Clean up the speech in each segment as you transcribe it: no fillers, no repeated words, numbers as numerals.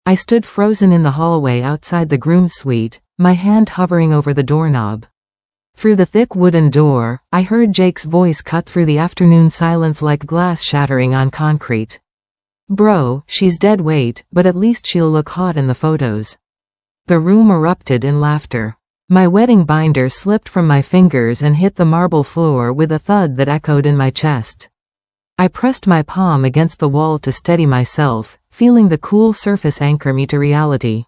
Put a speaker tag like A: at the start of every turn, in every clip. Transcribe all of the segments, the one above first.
A: I stood frozen in the hallway outside the groom's suite, my hand hovering over the doorknob. Through the thick wooden door, I heard Jake's voice cut through the afternoon silence like glass shattering on concrete. "Bro, she's dead weight, but at least she'll look hot in the photos." The room erupted in laughter. My wedding binder slipped from my fingers and hit the marble floor with a thud that echoed in my chest. I pressed my palm against the wall to steady myself, feeling the cool surface anchor me to reality.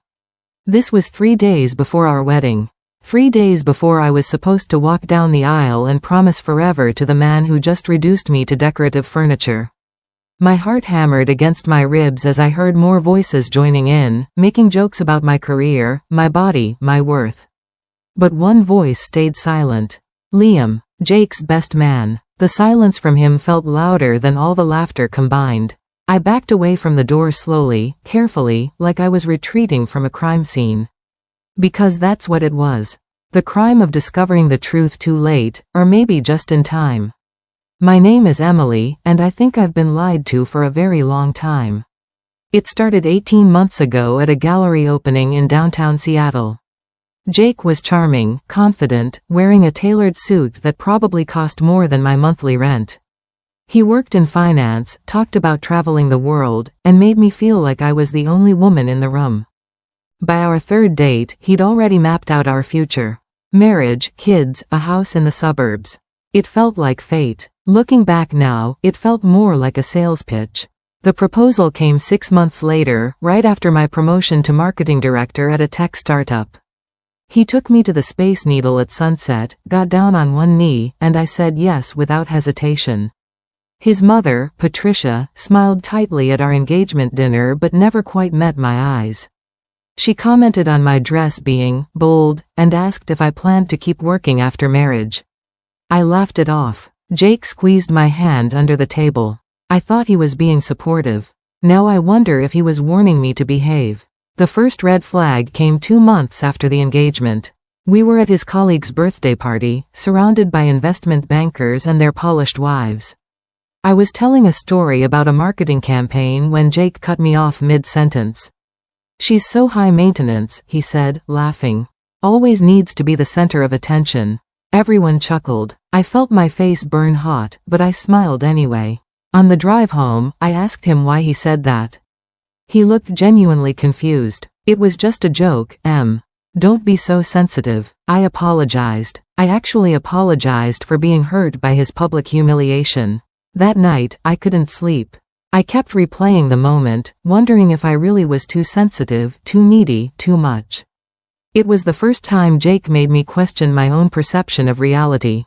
A: This was 3 days before our wedding. 3 days before I was supposed to walk down the aisle and promise forever to the man who just reduced me to decorative furniture. My heart hammered against my ribs as I heard more voices joining in, making jokes about my career, my body, my worth. But one voice stayed silent. Liam, Jake's best man. The silence from him felt louder than all the laughter combined. I backed away from the door slowly, carefully, like I was retreating from a crime scene. Because that's what it was. The crime of discovering the truth too late, or maybe just in time. My name is Emily, and I think I've been lied to for a very long time. It started 18 months ago at a gallery opening in downtown Seattle. Jake was charming, confident, wearing a tailored suit that probably cost more than my monthly rent. He worked in finance, talked about traveling the world, and made me feel like I was the only woman in the room. By our third date, he'd already mapped out our future. Marriage, kids, a house in the suburbs. It felt like fate. Looking back now, it felt more like a sales pitch. The proposal came 6 months later, right after my promotion to marketing director at a tech startup. He took me to the Space Needle at sunset, got down on one knee, and I said yes without hesitation. His mother, Patricia, smiled tightly at our engagement dinner but never quite met my eyes. She commented on my dress being bold, and asked if I planned to keep working after marriage. I laughed it off. Jake squeezed my hand under the table. I thought he was being supportive. Now I wonder if he was warning me to behave. The first red flag came 2 months after the engagement. We were at his colleague's birthday party, surrounded by investment bankers and their polished wives. I was telling a story about a marketing campaign when Jake cut me off mid-sentence. "She's so high maintenance," he said, laughing. "Always needs to be the center of attention." Everyone chuckled. I felt my face burn hot, but I smiled anyway. On the drive home, I asked him why he said that. He looked genuinely confused. "It was just a joke, Em. Don't be so sensitive." I apologized. I actually apologized for being hurt by his public humiliation. That night, I couldn't sleep. I kept replaying the moment, wondering if I really was too sensitive, too needy, too much. It was the first time Jake made me question my own perception of reality.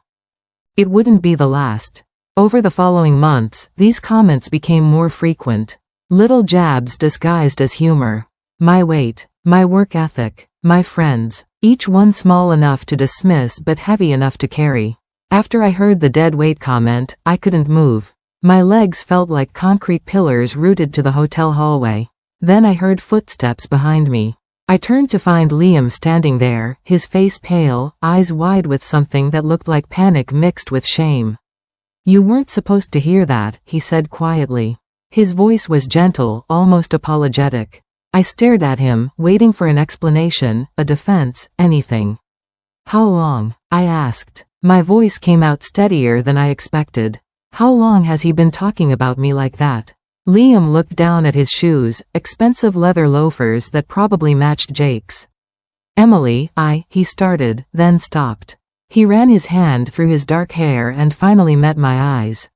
A: It wouldn't be the last. Over the following months, these comments became more frequent. Little jabs disguised as humor. My weight, my work ethic, my friends, each one small enough to dismiss but heavy enough to carry. After I heard the dead weight comment, I couldn't move. My legs felt like concrete pillars rooted to the hotel hallway. Then I heard footsteps behind me. I turned to find Liam standing there, his face pale, eyes wide with something that looked like panic mixed with shame. "You weren't supposed to hear that," he said quietly. His voice was gentle, almost apologetic. I stared at him, waiting for an explanation, a defense, anything. "How long?" I asked. My voice came out steadier than I expected. "How long has he been talking about me like that?" Liam looked down at his shoes, expensive leather loafers that probably matched Jake's. "Emily, he started, then stopped. He ran his hand through his dark hair and finally met my eyes.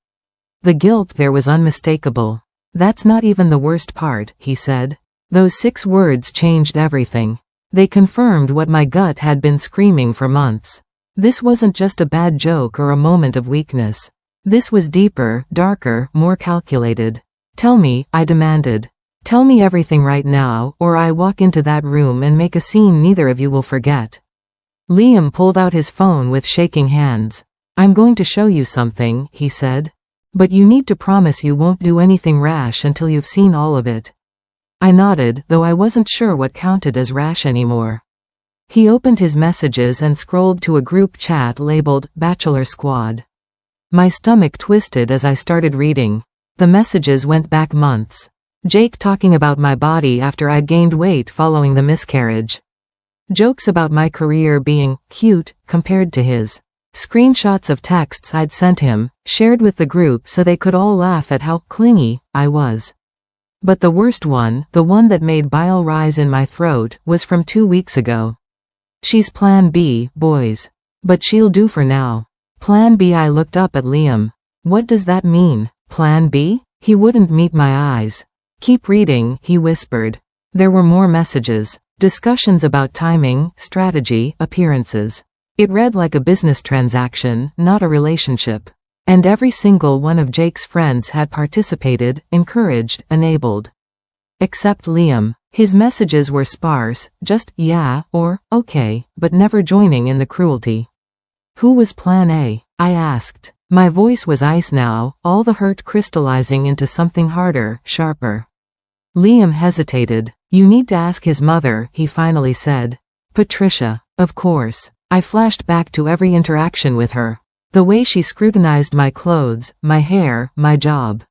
A: The guilt there was unmistakable. "That's not even the worst part," he said. Those 6 words changed everything. They confirmed what my gut had been screaming for months. This wasn't just a bad joke or a moment of weakness. This was deeper, darker, more calculated. "Tell me," I demanded. "Tell me everything right now, or I walk into that room and make a scene neither of you will forget." Liam pulled out his phone with shaking hands. "I'm going to show you something," he said. "But you need to promise you won't do anything rash until you've seen all of it." I nodded, though I wasn't sure what counted as rash anymore. He opened his messages and scrolled to a group chat labeled, "Bachelor Squad." My stomach twisted as I started reading. The messages went back months. Jake talking about my body after I'd gained weight following the miscarriage. Jokes about my career being cute compared to his. Screenshots of texts I'd sent him, shared with the group so they could all laugh at how clingy I was. But the worst one, the one that made bile rise in my throat, was from 2 weeks ago. She's plan B, boys. But she'll do for now. Plan B. I looked up at Liam. What does that mean? Plan B? He wouldn't meet my eyes. Keep reading, he whispered. There were more messages. Discussions about timing, strategy, appearances. It read like a business transaction, not a relationship. And every single one of Jake's friends had participated, encouraged, enabled. Except Liam. His messages were sparse, just yeah, or okay, but never joining in the cruelty. Who was Plan A? I asked. My voice was ice now, all the hurt crystallizing into something harder, sharper. Liam hesitated. You need to ask his mother, he finally said. Patricia. Of course. I flashed back to every interaction with her. The way she scrutinized my clothes, my hair, my job.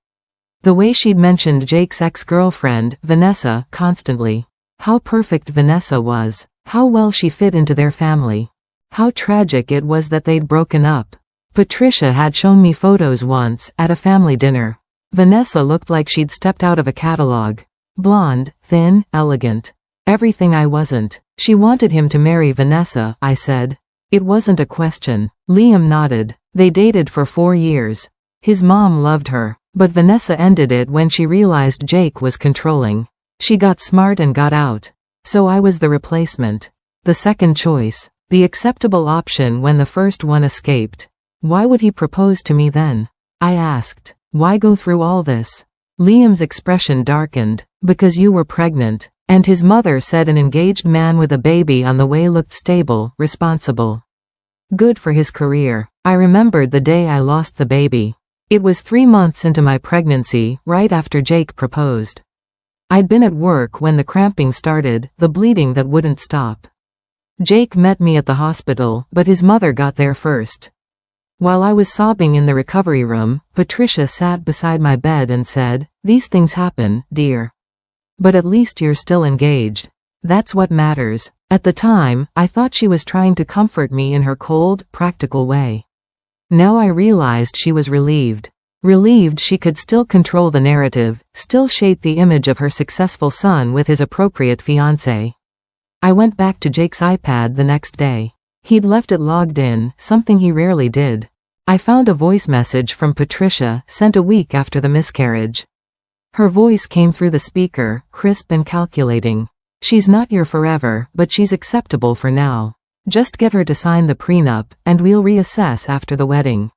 A: The way she'd mentioned Jake's ex-girlfriend, Vanessa, constantly. How perfect Vanessa was. How well she fit into their family. How tragic it was that they'd broken up. Patricia had shown me photos once, at a family dinner. Vanessa looked like she'd stepped out of a catalog. Blonde, thin, elegant. Everything I wasn't. She wanted him to marry Vanessa, I said. It wasn't a question. Liam nodded. They dated for 4 years. His mom loved her. But Vanessa ended it when she realized Jake was controlling. She got smart and got out. So I was the replacement. The second choice. The acceptable option when the first one escaped. Why would he propose to me then? I asked. Why go through all this? Liam's expression darkened. Because you were pregnant. And his mother said an engaged man with a baby on the way looked stable, responsible. Good for his career. I remembered the day I lost the baby. It was 3 months into my pregnancy, right after Jake proposed. I'd been at work when the cramping started, the bleeding that wouldn't stop. Jake met me at the hospital, but his mother got there first. While I was sobbing in the recovery room, Patricia sat beside my bed and said, "These things happen, dear. But at least you're still engaged. That's what matters." At the time, I thought she was trying to comfort me in her cold, practical way. Now I realized she was relieved. Relieved she could still control the narrative, still shape the image of her successful son with his appropriate fiancé. I went back to Jake's iPad the next day. He'd left it logged in, something he rarely did. I found a voice message from Patricia, sent a week after the miscarriage. Her voice came through the speaker, crisp and calculating. She's not your forever, but she's acceptable for now. Just get her to sign the prenup, and we'll reassess after the wedding.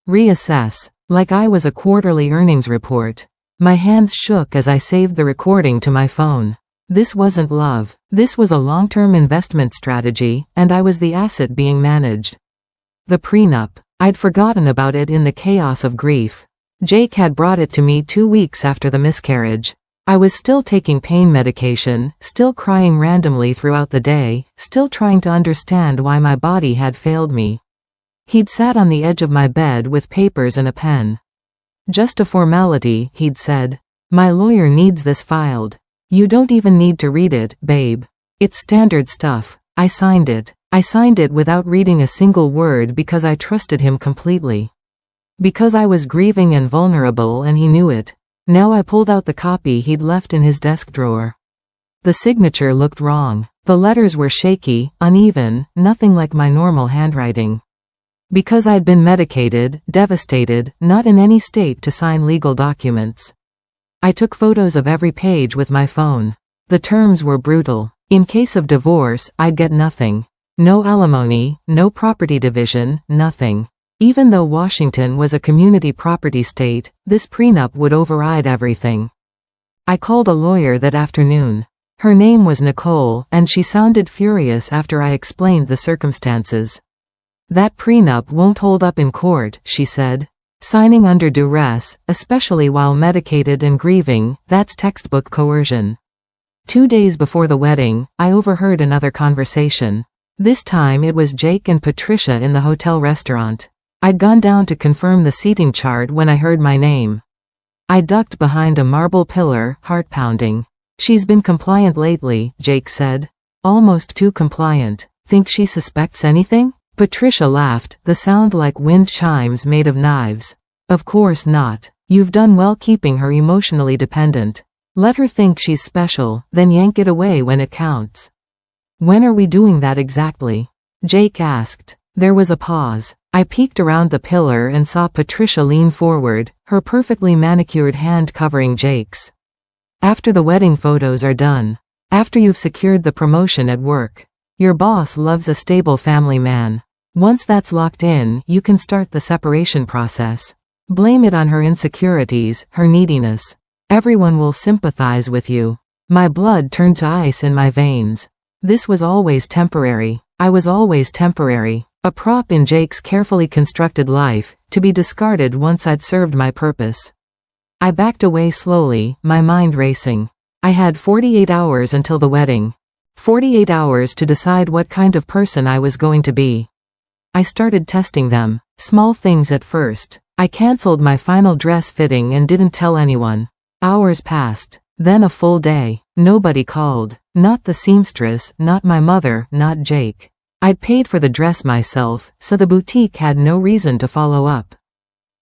A: Reassess. Like I was a quarterly earnings report. My hands shook as I saved the recording to my phone. This wasn't love. This was a long-term investment strategy, and I was the asset being managed. The prenup. I'd forgotten about it in the chaos of grief. Jake had brought it to me 2 weeks after the miscarriage. I was still taking pain medication, still crying randomly throughout the day, still trying to understand why my body had failed me. He'd sat on the edge of my bed with papers and a pen. Just a formality, he'd said. My lawyer needs this filed. You don't even need to read it, babe. It's standard stuff. I signed it. I signed it without reading a single word because I trusted him completely. Because I was grieving and vulnerable and he knew it. Now I pulled out the copy he'd left in his desk drawer. The signature looked wrong. The letters were shaky, uneven, nothing like my normal handwriting. Because I'd been medicated, devastated, not in any state to sign legal documents. I took photos of every page with my phone. The terms were brutal. In case of divorce, I'd get nothing. No alimony, no property division, nothing. Even though Washington was a community property state, this prenup would override everything. I called a lawyer that afternoon. Her name was Nicole, and she sounded furious after I explained the circumstances. That prenup won't hold up in court, she said. Signing under duress, especially while medicated and grieving, that's textbook coercion. 2 days before the wedding, I overheard another conversation. This time it was Jake and Patricia in the hotel restaurant. I'd gone down to confirm the seating chart when I heard my name. I ducked behind a marble pillar, heart pounding. She's been compliant lately, Jake said. Almost too compliant. Think she suspects anything? Patricia laughed, the sound like wind chimes made of knives. Of course not. You've done well keeping her emotionally dependent. Let her think she's special, then yank it away when it counts. When are we doing that exactly? Jake asked. There was a pause. I peeked around the pillar and saw Patricia lean forward, her perfectly manicured hand covering Jake's. After the wedding photos are done. After you've secured the promotion at work. Your boss loves a stable family man. Once that's locked in, you can start the separation process. Blame it on her insecurities, her neediness. Everyone will sympathize with you. My blood turned to ice in my veins. This was always temporary. I was always temporary. A prop in Jake's carefully constructed life, to be discarded once I'd served my purpose. I backed away slowly, my mind racing. I had 48 hours until the wedding. 48 hours to decide what kind of person I was going to be. I started testing them. Small things at first. I canceled my final dress fitting and didn't tell anyone. Hours passed. Then a full day. Nobody called. Not the seamstress, not my mother, not Jake. I'd paid for the dress myself, so the boutique had no reason to follow up.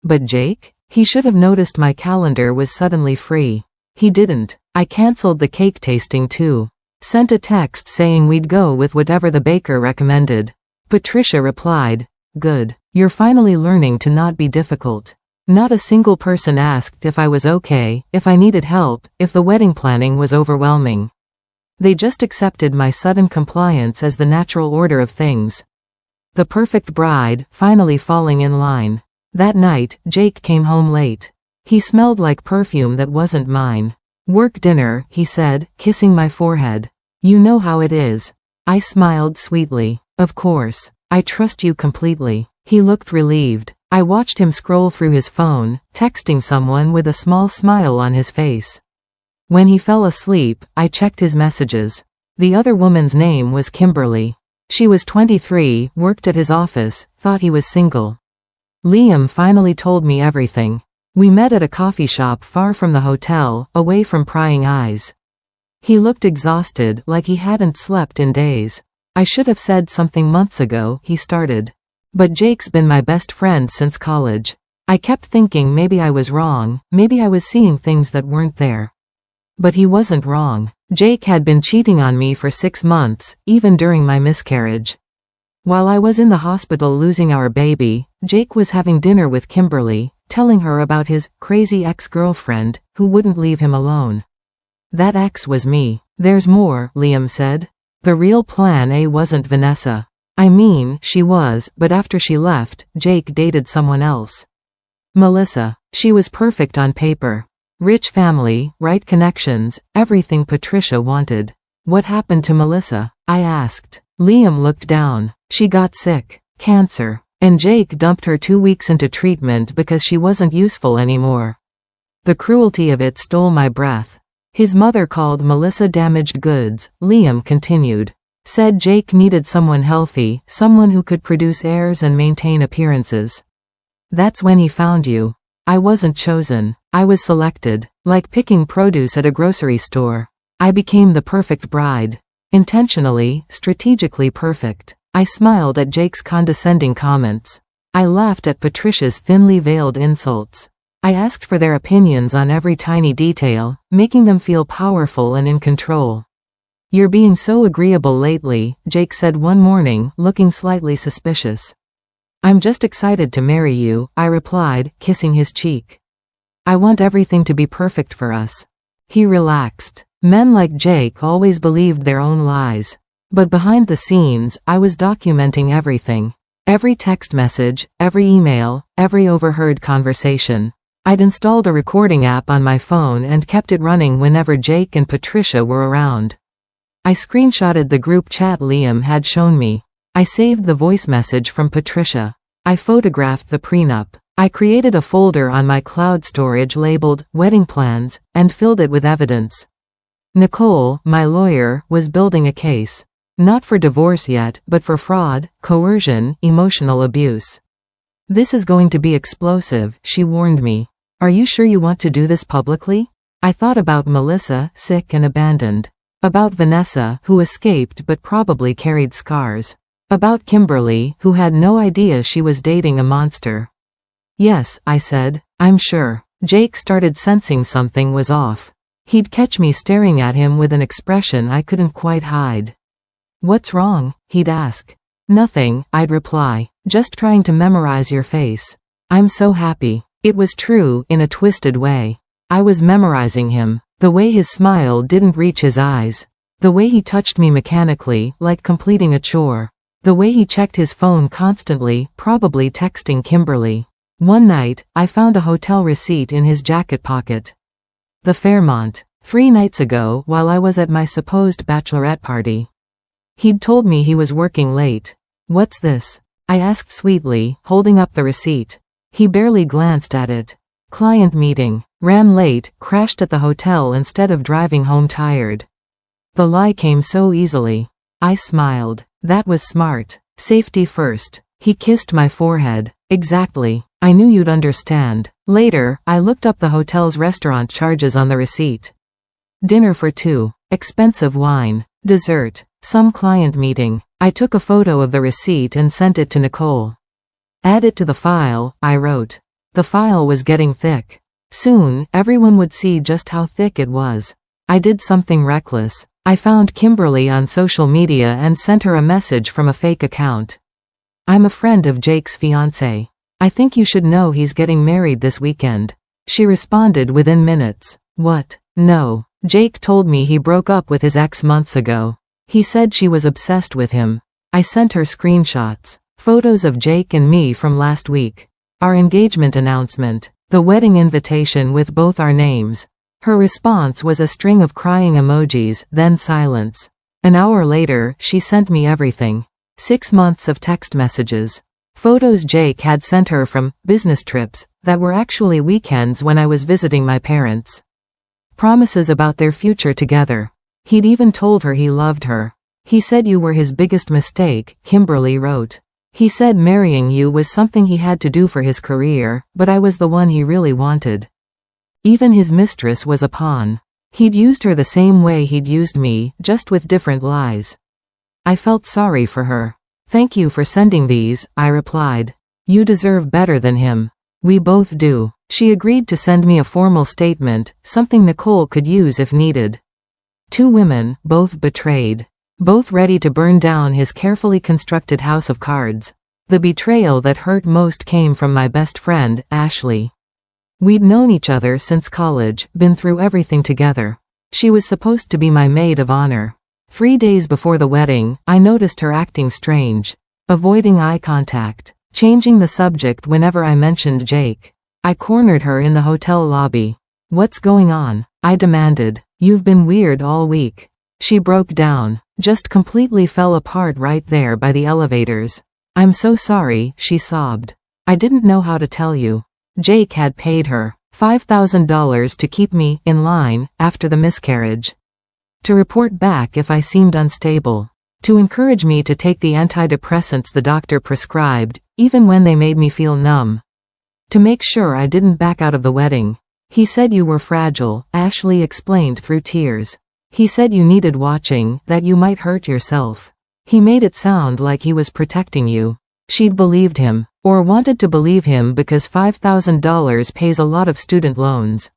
A: But Jake? He should have noticed my calendar was suddenly free. He didn't. I canceled the cake tasting too. Sent a text saying we'd go with whatever the baker recommended. Patricia replied, "Good. You're finally learning to not be difficult." Not a single person asked if I was okay, if I needed help, if the wedding planning was overwhelming. They just accepted my sudden compliance as the natural order of things. The perfect bride, finally falling in line. That night, Jake came home late. He smelled like perfume that wasn't mine. "Work dinner," he said, kissing my forehead. "You know how it is." I smiled sweetly. "Of course. I trust you completely." He looked relieved. I watched him scroll through his phone, texting someone with a small smile on his face. When he fell asleep, I checked his messages. The other woman's name was Kimberly. She was 23, worked at his office, thought he was single. Liam finally told me everything. We met at a coffee shop far from the hotel, away from prying eyes. He looked exhausted, like he hadn't slept in days. "I should have said something months ago," he started. "But Jake's been my best friend since college." I kept thinking maybe I was wrong, maybe I was seeing things that weren't there. But he wasn't wrong. Jake had been cheating on me for 6 months, even during my miscarriage. While I was in the hospital losing our baby, Jake was having dinner with Kimberly, telling her about his crazy ex-girlfriend, who wouldn't leave him alone. That ex was me. "There's more," Liam said. "The real plan A wasn't Vanessa. I mean, she was, but after she left, Jake dated someone else. Melissa. She was perfect on paper. Rich family, right connections, everything Patricia wanted. What happened to Melissa?" I asked. Liam looked down. "She got sick. Cancer. And Jake dumped her 2 weeks into treatment because she wasn't useful anymore." The cruelty of it stole my breath. "His mother called Melissa damaged goods," Liam continued. "Said Jake needed someone healthy, someone who could produce heirs and maintain appearances. That's when he found you. I wasn't chosen. I was selected. Like picking produce at a grocery store. I became the perfect bride. Intentionally, strategically perfect." I smiled at Jake's condescending comments. I laughed at Patricia's thinly veiled insults. I asked for their opinions on every tiny detail, making them feel powerful and in control. "You're being so agreeable lately," Jake said one morning, looking slightly suspicious. "I'm just excited to marry you," I replied, kissing his cheek. "I want everything to be perfect for us." He relaxed. Men like Jake always believed their own lies. But behind the scenes, I was documenting everything. Every text message, every email, every overheard conversation. I'd installed a recording app on my phone and kept it running whenever Jake and Patricia were around. I screenshotted the group chat Liam had shown me. I saved the voice message from Patricia. I photographed the prenup. I created a folder on my cloud storage labeled "Wedding Plans" and filled it with evidence. Nicole, my lawyer, was building a case. Not for divorce yet, but for fraud, coercion, emotional abuse. "This is going to be explosive," she warned me. Are you sure you want to do this publicly? I thought about Melissa, sick and abandoned. About Vanessa, who escaped but probably carried scars. About Kimberly, who had no idea she was dating a monster. Yes, I said, I'm sure. Jake started sensing something was off. He'd catch me staring at him with an expression I couldn't quite hide. What's wrong? He'd ask. Nothing, I'd reply. Just trying to memorize your face. I'm so happy. It was true, in a twisted way. I was memorizing him. The way his smile didn't reach his eyes. The way he touched me mechanically, like completing a chore. The way he checked his phone constantly, probably texting Kimberly. One night, I found a hotel receipt in his jacket pocket. The Fairmont. 3 nights ago, while I was at my supposed bachelorette party. He'd told me he was working late. What's this? I asked sweetly, holding up the receipt. He barely glanced at it. Client meeting. Ran late, crashed at the hotel instead of driving home tired. The lie came so easily. I smiled. That was smart. Safety first. He kissed my forehead. Exactly. I knew you'd understand. Later, I looked up the hotel's restaurant charges on the receipt. Dinner for 2. Expensive wine. Dessert. Some client meeting. I took a photo of the receipt and sent it to Nicole. Add it to the file, I wrote. The file was getting thick. Soon, everyone would see just how thick it was. I did something reckless. I found Kimberly on social media and sent her a message from a fake account. I'm a friend of Jake's fiancé. I think you should know he's getting married this weekend. She responded within minutes. What? No. Jake told me he broke up with his ex months ago. He said she was obsessed with him. I sent her screenshots. Photos of Jake and me from last week. Our engagement announcement. The wedding invitation with both our names. Her response was a string of crying emojis, then silence. An hour later, she sent me everything. 6 months of text messages. Photos Jake had sent her from business trips that were actually weekends when I was visiting my parents. Promises about their future together. He'd even told her he loved her. He said you were his biggest mistake, Kimberly wrote. He said marrying you was something he had to do for his career, but I was the one he really wanted. Even his mistress was a pawn. He'd used her the same way he'd used me, just with different lies. I felt sorry for her. Thank you for sending these, I replied. You deserve better than him. We both do. She agreed to send me a formal statement, something Nicole could use if needed. 2 women, both betrayed. Both ready to burn down his carefully constructed house of cards. The betrayal that hurt most came from my best friend, Ashley. We'd known each other since college, been through everything together. She was supposed to be my maid of honor. 3 days before the wedding, I noticed her acting strange. Avoiding eye contact. Changing the subject whenever I mentioned Jake. I cornered her in the hotel lobby. What's going on? I demanded. You've been weird all week. She broke down. Just completely fell apart right there by the elevators. I'm so sorry, she sobbed. I didn't know how to tell you. Jake had paid her $5,000 to keep me in line after the miscarriage. To report back if I seemed unstable. To encourage me to take the antidepressants the doctor prescribed, even when they made me feel numb. To make sure I didn't back out of the wedding. He said you were fragile, Ashley explained through tears. He said you needed watching, that you might hurt yourself. He made it sound like he was protecting you. She'd believed him, or wanted to believe him because $5,000 pays a lot of student loans.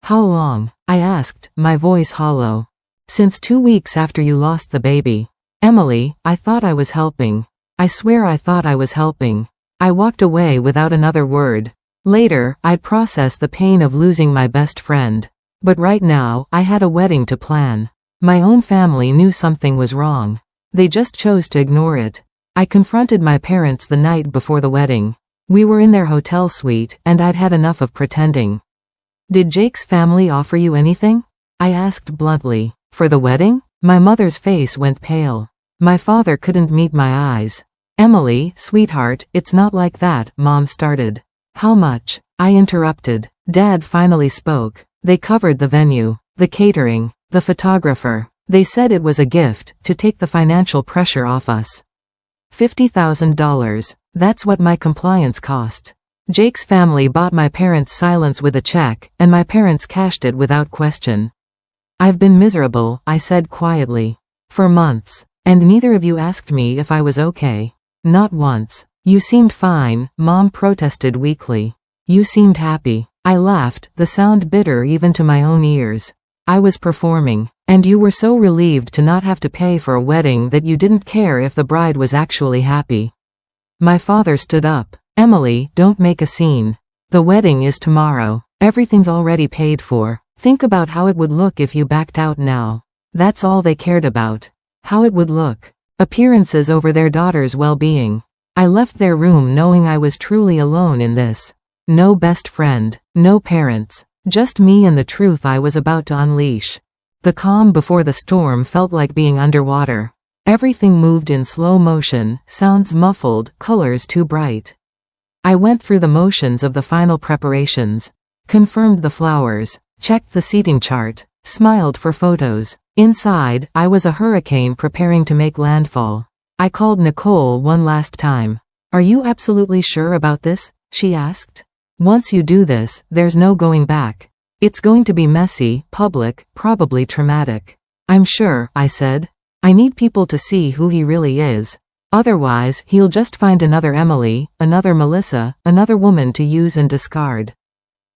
A: How long? I asked, my voice hollow. Since 2 weeks after you lost the baby. Emily, I thought I was helping. I swear I thought I was helping. I walked away without another word. Later, I'd process the pain of losing my best friend. But right now, I had a wedding to plan. My own family knew something was wrong. They just chose to ignore it. I confronted my parents the night before the wedding. We were in their hotel suite, and I'd had enough of pretending. Did Jake's family offer you anything? I asked bluntly. For the wedding? My mother's face went pale. My father couldn't meet my eyes. Emily, sweetheart, it's not like that, Mom started. How much? I interrupted. Dad finally spoke. They covered the venue, the catering, the photographer. They said it was a gift, to take the financial pressure off us. $50,000. That's what my compliance cost. Jake's family bought my parents' silence with a check, and my parents cashed it without question. I've been miserable, I said quietly. For months. And neither of you asked me if I was okay. Not once. You seemed fine, Mom protested weakly. You seemed happy. I laughed, the sound bitter even to my own ears. I was performing. And you were so relieved to not have to pay for a wedding that you didn't care if the bride was actually happy. My father stood up. Emily, don't make a scene. The wedding is tomorrow. Everything's already paid for. Think about how it would look if you backed out now. That's all they cared about. How it would look. Appearances over their daughter's well-being. I left their room knowing I was truly alone in this. No best friend. No parents. Just me and the truth I was about to unleash. The calm before the storm felt like being underwater. Everything moved in slow motion, sounds muffled, colors too bright. I went through the motions of the final preparations. Confirmed the flowers. Checked the seating chart. Smiled for photos. Inside, I was a hurricane preparing to make landfall. I called Nicole one last time. Are you absolutely sure about this? She asked. Once you do this, there's no going back. It's going to be messy, public, probably traumatic. I'm sure, I said. I need people to see who he really is. Otherwise, he'll just find another Emily, another Melissa, another woman to use and discard.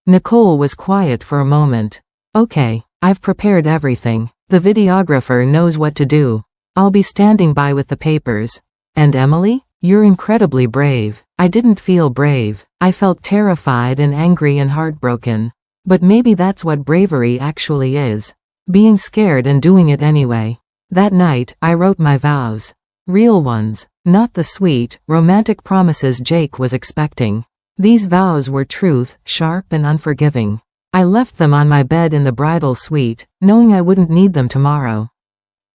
A: Nicole was quiet for a moment. Okay, I've prepared everything. The videographer knows what to do. I'll be standing by with the papers. And Emily? You're incredibly brave. I didn't feel brave. I felt terrified and angry and heartbroken. But maybe that's what bravery actually is. Being scared and doing it anyway. That night, I wrote my vows. Real ones. Not the sweet, romantic promises Jake was expecting. These vows were truth, sharp and unforgiving. I left them on my bed in the bridal suite, knowing I wouldn't need them tomorrow.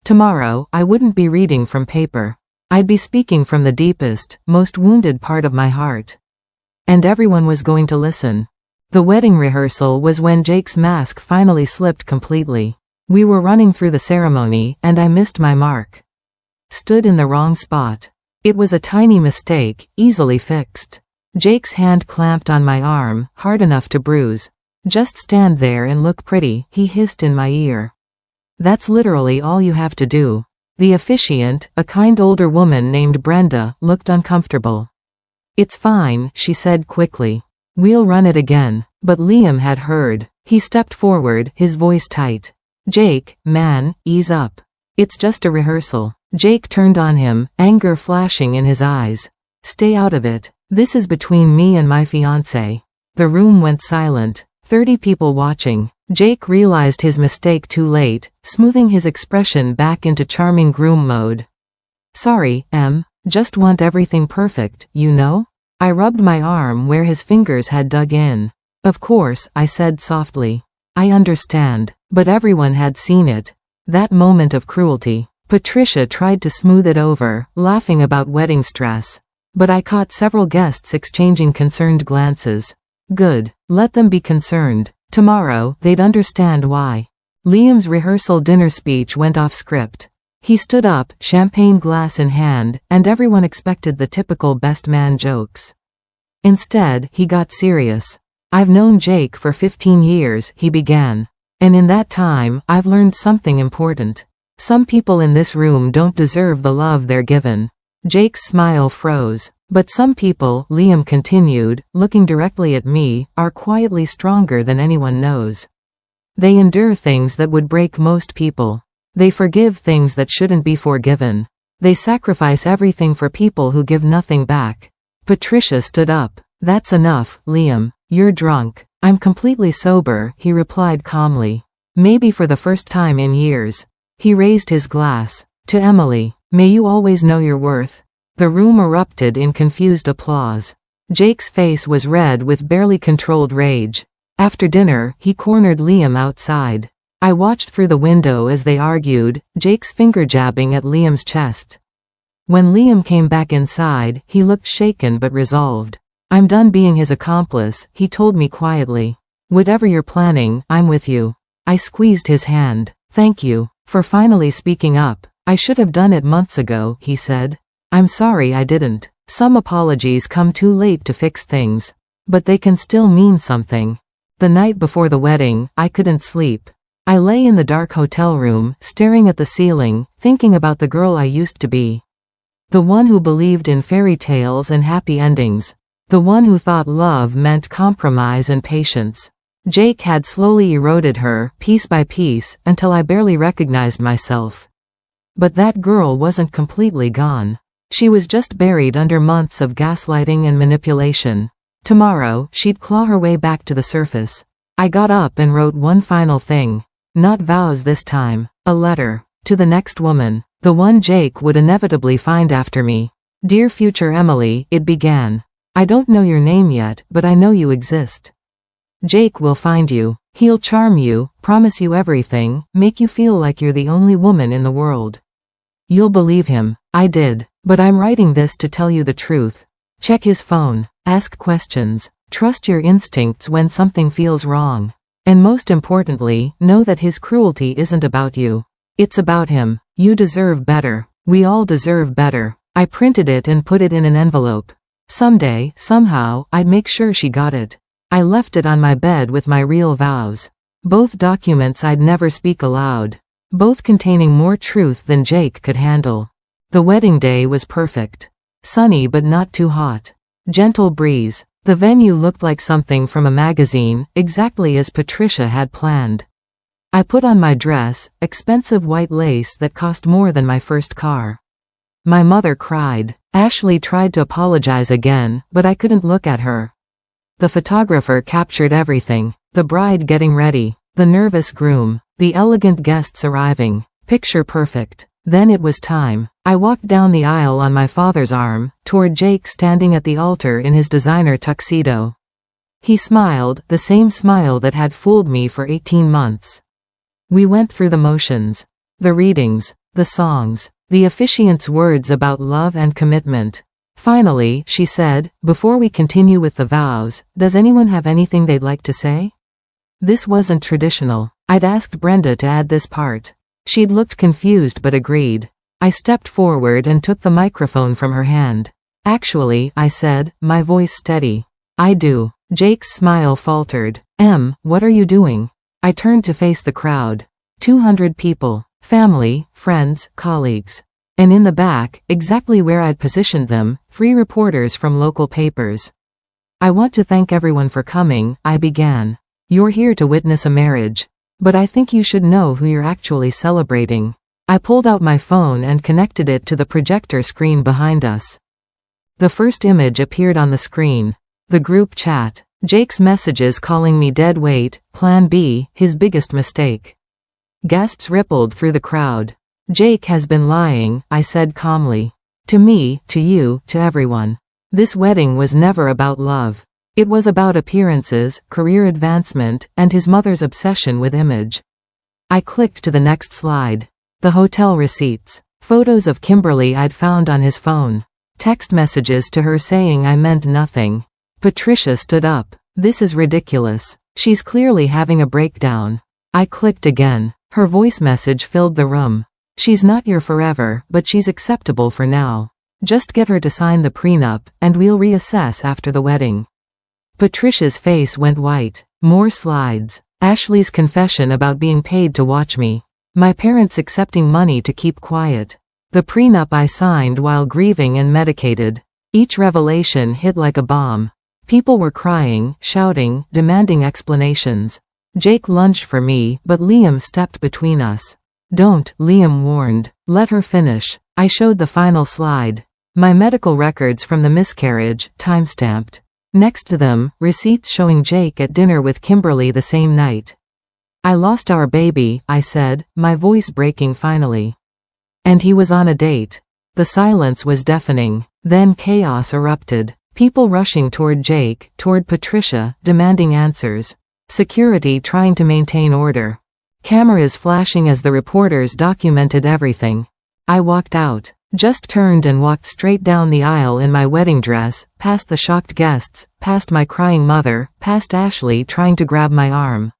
A: Tomorrow, I wouldn't be reading from paper. I'd be speaking from the deepest, most wounded part of my heart. And everyone was going to listen. The wedding rehearsal was when Jake's mask finally slipped completely. We were running through the ceremony, and I missed my mark. Stood in the wrong spot. It was a tiny mistake, easily fixed. Jake's hand clamped on my arm, hard enough to bruise. Just stand there and look pretty, he hissed in my ear. That's literally all you have to do. The officiant, a kind older woman named Brenda, looked uncomfortable. It's fine, she said quickly. We'll run it again. But Liam had heard. He stepped forward, his voice tight. Jake, man, ease up. It's just a rehearsal. Jake turned on him, anger flashing in his eyes. Stay out of it. This is between me and my fiancé. The room went silent. 30 people watching. Jake realized his mistake too late, smoothing his expression back into charming groom mode. Sorry, Em. Just want everything perfect, you know? I rubbed my arm where his fingers had dug in. Of course, I said softly. I understand. But everyone had seen it. That moment of cruelty. Patricia tried to smooth it over, laughing about wedding stress. But I caught several guests exchanging concerned glances. Good. Let them be concerned. Tomorrow, they'd understand why. Liam's rehearsal dinner speech went off script. He stood up, champagne glass in hand, and everyone expected the typical best man jokes. Instead, he got serious. I've known Jake for 15 years, he began. And in that time, I've learned something important. Some people in this room don't deserve the love they're given. Jake's smile froze. But some people, Liam continued, looking directly at me, are quietly stronger than anyone knows. They endure things that would break most people. They forgive things that shouldn't be forgiven. They sacrifice everything for people who give nothing back. Patricia stood up. That's enough, Liam. You're drunk. I'm completely sober, he replied calmly. Maybe for the first time in years. He raised his glass. To Emily. May you always know your worth. The room erupted in confused applause. Jake's face was red with barely controlled rage. After dinner, he cornered Liam outside. I watched through the window as they argued, Jake's finger jabbing at Liam's chest. When Liam came back inside, he looked shaken but resolved. I'm done being his accomplice, he told me quietly. Whatever you're planning, I'm with you. I squeezed his hand. Thank you for finally speaking up. I should have done it months ago, he said. I'm sorry I didn't. Some apologies come too late to fix things. But they can still mean something. The night before the wedding, I couldn't sleep. I lay in the dark hotel room, staring at the ceiling, thinking about the girl I used to be. The one who believed in fairy tales and happy endings. The one who thought love meant compromise and patience. Jake had slowly eroded her, piece by piece, until I barely recognized myself. But that girl wasn't completely gone. She was just buried under months of gaslighting and manipulation. Tomorrow, she'd claw her way back to the surface. I got up and wrote one final thing. Not vows this time. A letter. To the next woman. The one Jake would inevitably find after me. Dear future Emily, it began. I don't know your name yet, but I know you exist. Jake will find you. He'll charm you, promise you everything, make you feel like you're the only woman in the world. You'll believe him. I did. But I'm writing this to tell you the truth. Check his phone. Ask questions. Trust your instincts when something feels wrong. And most importantly, know that his cruelty isn't about you. It's about him. You deserve better. We all deserve better. I printed it and put it in an envelope. Someday, somehow, I'd make sure she got it. I left it on my bed with my real vows. Both documents I'd never speak aloud. Both containing more truth than Jake could handle. The wedding day was perfect. Sunny but not too hot. Gentle breeze. The venue looked like something from a magazine, exactly as Patricia had planned. I put on my dress, expensive white lace that cost more than my first car. My mother cried. Ashley tried to apologize again, but I couldn't look at her. The photographer captured everything. The bride getting ready. The nervous groom. The elegant guests arriving. Picture perfect. Then it was time. I walked down the aisle on my father's arm, toward Jake standing at the altar in his designer tuxedo. He smiled, the same smile that had fooled me for 18 months. We went through the motions. The readings. The songs. The officiant's words about love and commitment. Finally, she said, before we continue with the vows, does anyone have anything they'd like to say? This wasn't traditional. I'd asked Brenda to add this part. She'd looked confused but agreed. I stepped forward and took the microphone from her hand. Actually, I said, my voice steady. I do. Jake's smile faltered. What are you doing? I turned to face the crowd. 200 people. Family, friends, colleagues. And in the back, exactly where I'd positioned them, 3 reporters from local papers. I want to thank everyone for coming, I began. You're here to witness a marriage. But I think you should know who you're actually celebrating. I pulled out my phone and connected it to the projector screen behind us. The first image appeared on the screen. The group chat. Jake's messages calling me dead weight, Plan B, his biggest mistake. Gasps rippled through the crowd. Jake has been lying, I said calmly. To me, to you, to everyone. This wedding was never about love. It was about appearances, career advancement, and his mother's obsession with image. I clicked to the next slide. The hotel receipts. Photos of Kimberly I'd found on his phone. Text messages to her saying I meant nothing. Patricia stood up. This is ridiculous. She's clearly having a breakdown. I clicked again. Her voice message filled the room. She's not your forever, but she's acceptable for now. Just get her to sign the prenup, and we'll reassess after the wedding. Patricia's face went white. More slides. Ashley's confession about being paid to watch me. My parents accepting money to keep quiet. The prenup I signed while grieving and medicated. Each revelation hit like a bomb. People were crying, shouting, demanding explanations. Jake lunged for me, but Liam stepped between us. Don't, Liam warned. Let her finish. I showed the final slide. My medical records from the miscarriage, timestamped. Next to them, receipts showing Jake at dinner with Kimberly the same night. I lost our baby, I said, my voice breaking finally. And he was on a date. The silence was deafening. Then chaos erupted. People rushing toward Jake, toward Patricia, demanding answers. Security trying to maintain order. Cameras flashing as the reporters documented everything. I walked out. Just turned and walked straight down the aisle in my wedding dress, past the shocked guests, past my crying mother, past Ashley trying to grab my arm.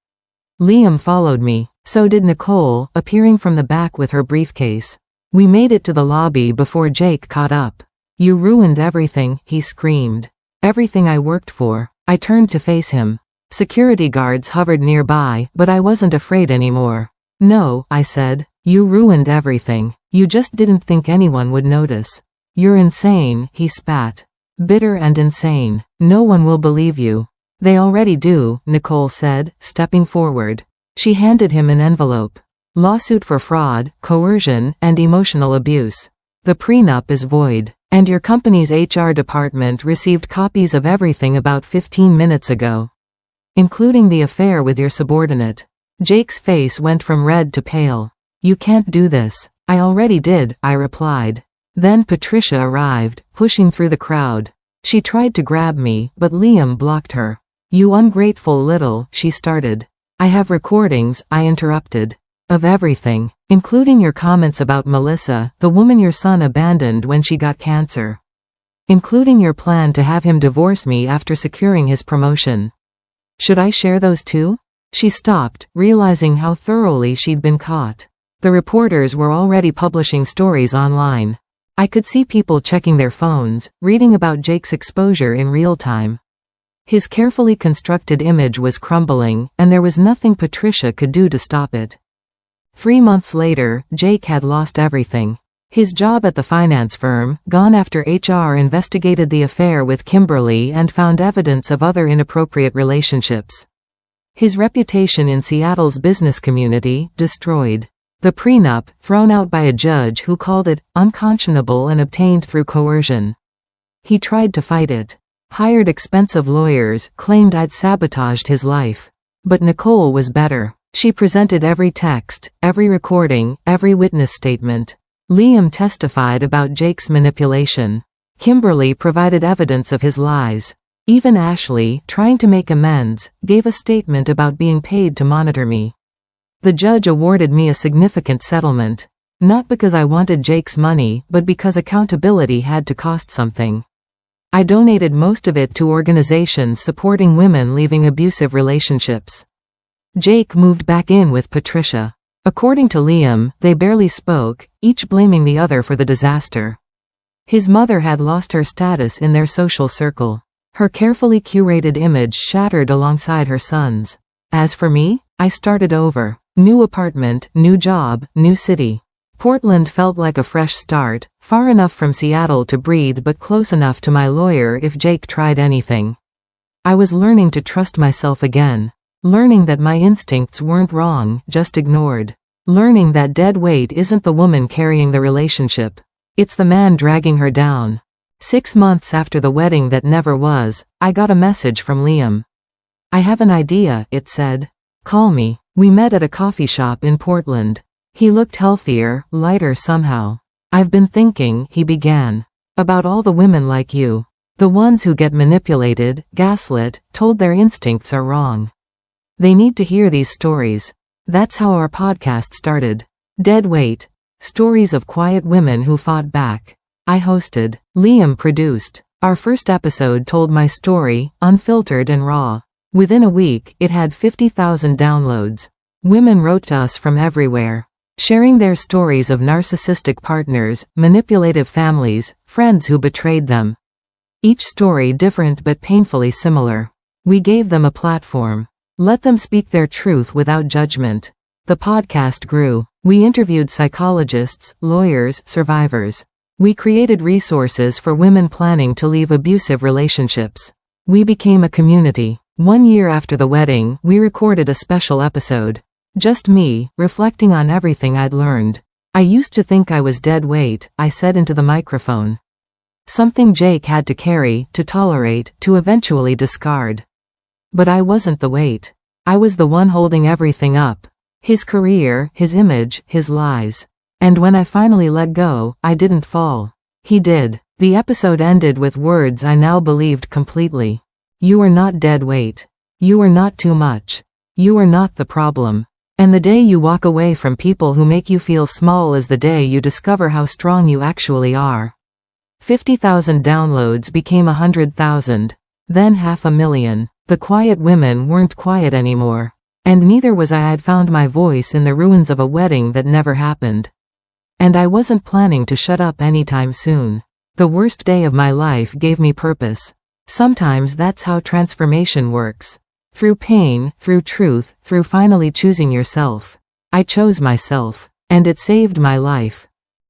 A: Liam followed me. So did Nicole, appearing from the back with her briefcase. We made it to the lobby before Jake caught up. You ruined everything, he screamed. Everything I worked for. I turned to face him. Security guards hovered nearby, but I wasn't afraid anymore. No, I said. You ruined everything. You just didn't think anyone would notice. You're insane, he spat. Bitter and insane. No one will believe you. They already do, Nicole said, stepping forward. She handed him an envelope. Lawsuit for fraud, coercion, and emotional abuse. The prenup is void. And your company's HR department received copies of everything about 15 minutes ago. Including the affair with your subordinate. Jake's face went from red to pale. You can't do this. I already did, I replied. Then Patricia arrived, pushing through the crowd. She tried to grab me, but Liam blocked her. You ungrateful little, she started. I have recordings, I interrupted. Of everything, including your comments about Melissa, the woman your son abandoned when she got cancer. Including your plan to have him divorce me after securing his promotion. Should I share those too? She stopped, realizing how thoroughly she'd been caught. The reporters were already publishing stories online. I could see people checking their phones, reading about Jake's exposure in real time. His carefully constructed image was crumbling, and there was nothing Patricia could do to stop it. 3 months later, Jake had lost everything. His job at the finance firm, gone after HR investigated the affair with Kimberly and found evidence of other inappropriate relationships. His reputation in Seattle's business community, destroyed. The prenup, thrown out by a judge who called it unconscionable and obtained through coercion. He tried to fight it. Hired expensive lawyers, claimed I'd sabotaged his life. But Nicole was better. She presented every text, every recording, every witness statement. Liam testified about Jake's manipulation. Kimberly provided evidence of his lies. Even Ashley, trying to make amends, gave a statement about being paid to monitor me. The judge awarded me a significant settlement. Not because I wanted Jake's money, but because accountability had to cost something. I donated most of it to organizations supporting women leaving abusive relationships. Jake moved back in with Patricia. According to Liam, they barely spoke, each blaming the other for the disaster. His mother had lost her status in their social circle. Her carefully curated image shattered alongside her son's. As for me, I started over. New apartment, new job, new city. Portland felt like a fresh start, far enough from Seattle to breathe but close enough to my lawyer if Jake tried anything. I was learning to trust myself again. Learning that my instincts weren't wrong, just ignored. Learning that dead weight isn't the woman carrying the relationship. It's the man dragging her down. 6 months after the wedding that never was, I got a message from Liam. I have an idea, it said. Call me. We met at a coffee shop in Portland. He looked healthier, lighter somehow. I've been thinking, he began. About all the women like you. The ones who get manipulated, gaslit, told their instincts are wrong. They need to hear these stories. That's how our podcast started. Dead Weight. Stories of quiet women who fought back. I hosted. Liam produced. Our first episode told my story, unfiltered and raw. Within a week, it had 50,000 downloads. Women wrote to us from everywhere, sharing their stories of narcissistic partners, manipulative families, friends who betrayed them. Each story different but painfully similar. We gave them a platform. Let them speak their truth without judgment. The podcast grew. We interviewed psychologists, lawyers, survivors. We created resources for women planning to leave abusive relationships. We became a community. 1 year after the wedding, we recorded a special episode. Just me, reflecting on everything I'd learned. I used to think I was dead weight, I said into the microphone. Something Jake had to carry, to tolerate, to eventually discard. But I wasn't the weight. I was the one holding everything up. His career, his image, his lies. And when I finally let go, I didn't fall. He did. The episode ended with words I now believed completely. You are not dead weight. You are not too much. You are not the problem. And the day you walk away from people who make you feel small is the day you discover how strong you actually are. 50,000 downloads became 100,000. Then 500,000. The quiet women weren't quiet anymore. And neither was I. I'd found my voice in the ruins of a wedding that never happened. And I wasn't planning to shut up anytime soon. The worst day of my life gave me purpose. Sometimes that's how transformation works. Through pain, through truth, through finally choosing yourself. I chose myself. And it saved my life.